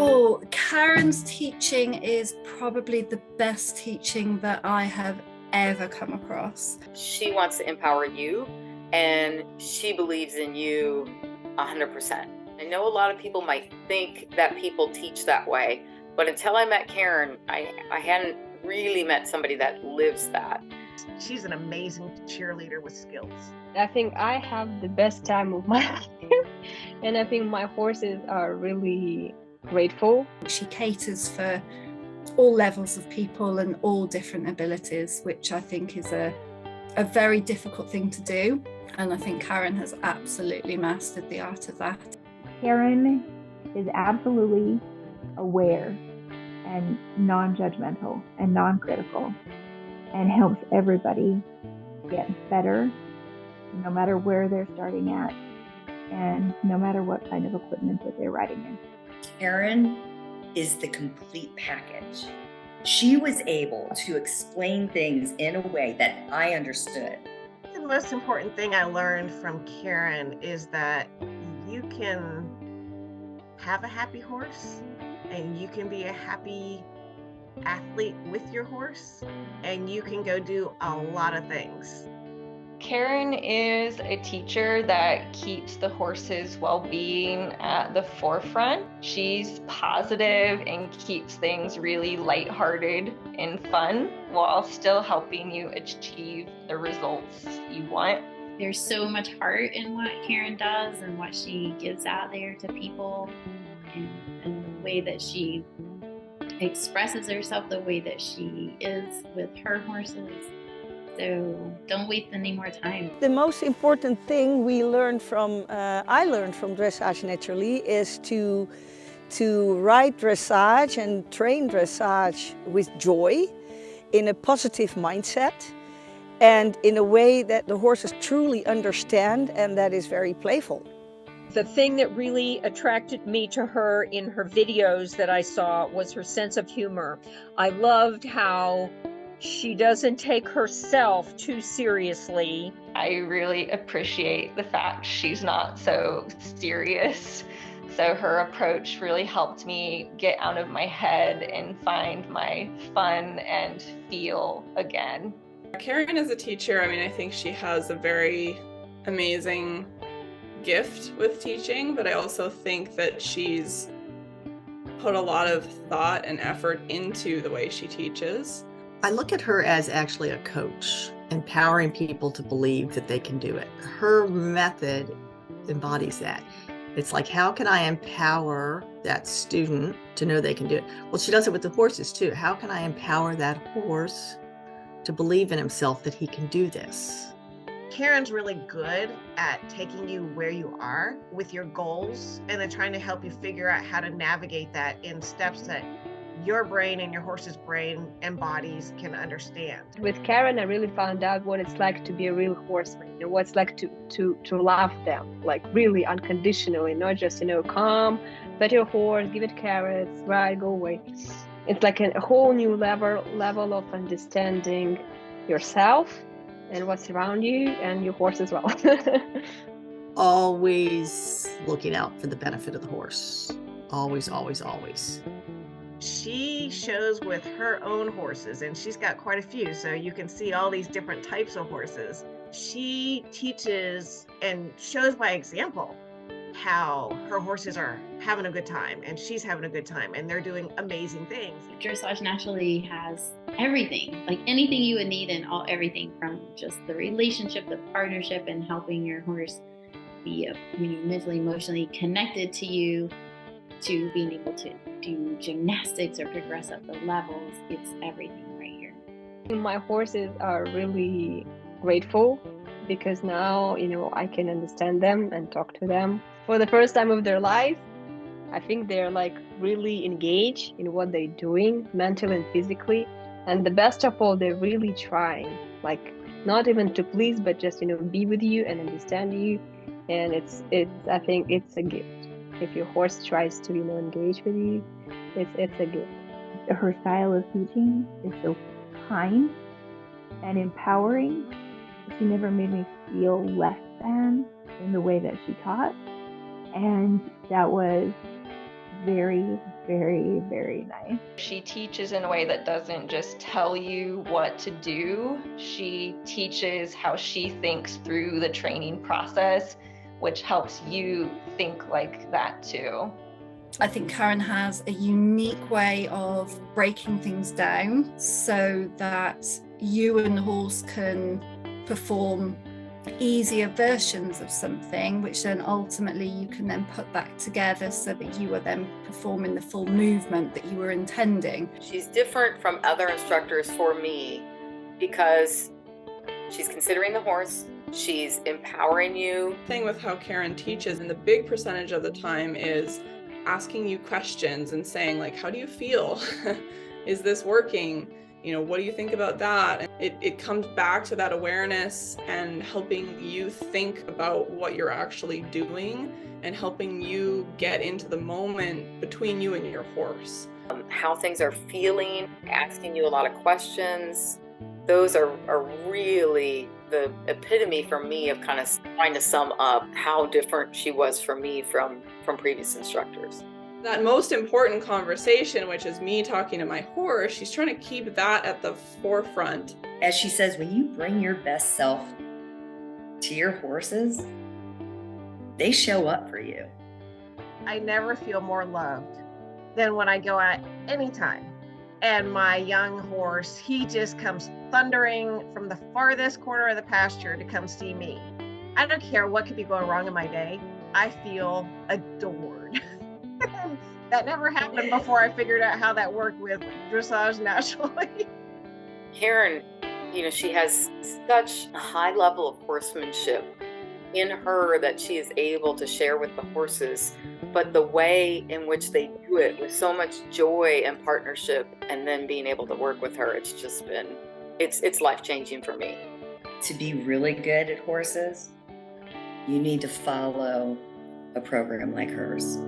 Oh, Karen's teaching is probably the best teaching that I have ever come across. She wants to empower you, and she believes in you 100%. I know a lot of people might think that people teach that way, but until I met Karen, I hadn't really met somebody that lives that. She's an amazing cheerleader with skills. I think I have the best time of my life, and I think my horses are really grateful. She caters for all levels of people and all different abilities, which I think is a very difficult thing to do. And I think Karen has absolutely mastered the art of that. Karen is absolutely aware and non-judgmental and non-critical and helps everybody get better no matter where they're starting at and no matter what kind of equipment that they're riding in. Karen is the complete package. She was able to explain things in a way that I understood. The most important thing I learned from Karen is that you can have a happy horse and you can be a happy athlete with your horse and you can go do a lot of things. Karen is a teacher that keeps the horse's well-being at the forefront. She's positive and keeps things really lighthearted and fun while still helping you achieve the results you want. There's so much heart in what Karen does and what she gives out there to people, and the way that she expresses herself, the way that she is with her horses. So don't waste any more time. The most important thing I learned from Dressage Naturally is to ride dressage and train dressage with joy, in a positive mindset, and in a way that the horses truly understand and that is very playful. The thing that really attracted me to her in her videos that I saw was her sense of humor. I loved how she doesn't take herself too seriously. I really appreciate the fact she's not so serious. So her approach really helped me get out of my head and find my fun and feel again. Karen is a teacher. I think she has a very amazing gift with teaching, but I also think that she's put a lot of thought and effort into the way she teaches. I look at her as actually a coach, empowering people to believe that they can do it. Her method embodies that. It's like, how can I empower that student to know they can do it? Well, she does it with the horses too. How can I empower that horse to believe in himself that he can do this? Karen's really good at taking you where you are with your goals and then trying to help you figure out how to navigate that in steps that your brain and your horse's brain and bodies can understand. With Karen, I really found out what it's like to be a real horseman, what it's like to love them, like really unconditionally, not just, come, pet your horse, give it carrots, ride, go away. It's like a whole new level of understanding yourself and what's around you and your horse as well. Always looking out for the benefit of the horse. Always, always, always. She shows with her own horses, and she's got quite a few, so you can see all these different types of horses. She teaches and shows by example how her horses are having a good time, and she's having a good time, and they're doing amazing things. Dressage Naturally has everything, like anything you would need, and everything from just the relationship, the partnership, and helping your horse be mentally, emotionally connected to you, to being able to do gymnastics or progress up the levels. It's everything right here. My horses are really grateful because now, I can understand them and talk to them. For the first time of their life, I think they're like really engaged in what they're doing, mentally and physically. And the best of all, they're really trying, like not even to please, but just, be with you and understand you. And I think it's a gift. If your horse tries to, engage with you, it's a gift. Her style of teaching is so kind and empowering. She never made me feel less than in the way that she taught. And that was very, very, very nice. She teaches in a way that doesn't just tell you what to do. She teaches how she thinks through the training process, which helps you think like that too. I think Karen has a unique way of breaking things down so that you and the horse can perform easier versions of something, which then ultimately you can then put back together so that you are then performing the full movement that you were intending. She's different from other instructors for me because she's considering the horse, she's empowering you. The thing with how Karen teaches, and the big percentage of the time, is asking you questions and saying, like, how do you feel? Is this working? You know, what do you think about that? It comes back to that awareness and helping you think about what you're actually doing and helping you get into the moment between you and your horse. How things are feeling, asking you a lot of questions. Those are really the epitome for me of kind of trying to sum up how different she was for me from previous instructors. That most important conversation, which is me talking to my horse, she's trying to keep that at the forefront. As she says, when you bring your best self to your horses, they show up for you. I never feel more loved than when I go out anytime. And my young horse, he just comes thundering from the farthest corner of the pasture to come see me. I don't care what could be going wrong in my day. I feel adored. That never happened before I figured out how that worked with Dressage Naturally. Karen, you know, she has such a high level of horsemanship in her that she is able to share with the horses, but the way in which they do it with so much joy and partnership, and then being able to work with her, it's just been, it's life-changing for me. To be really good at horses, you need to follow a program like hers.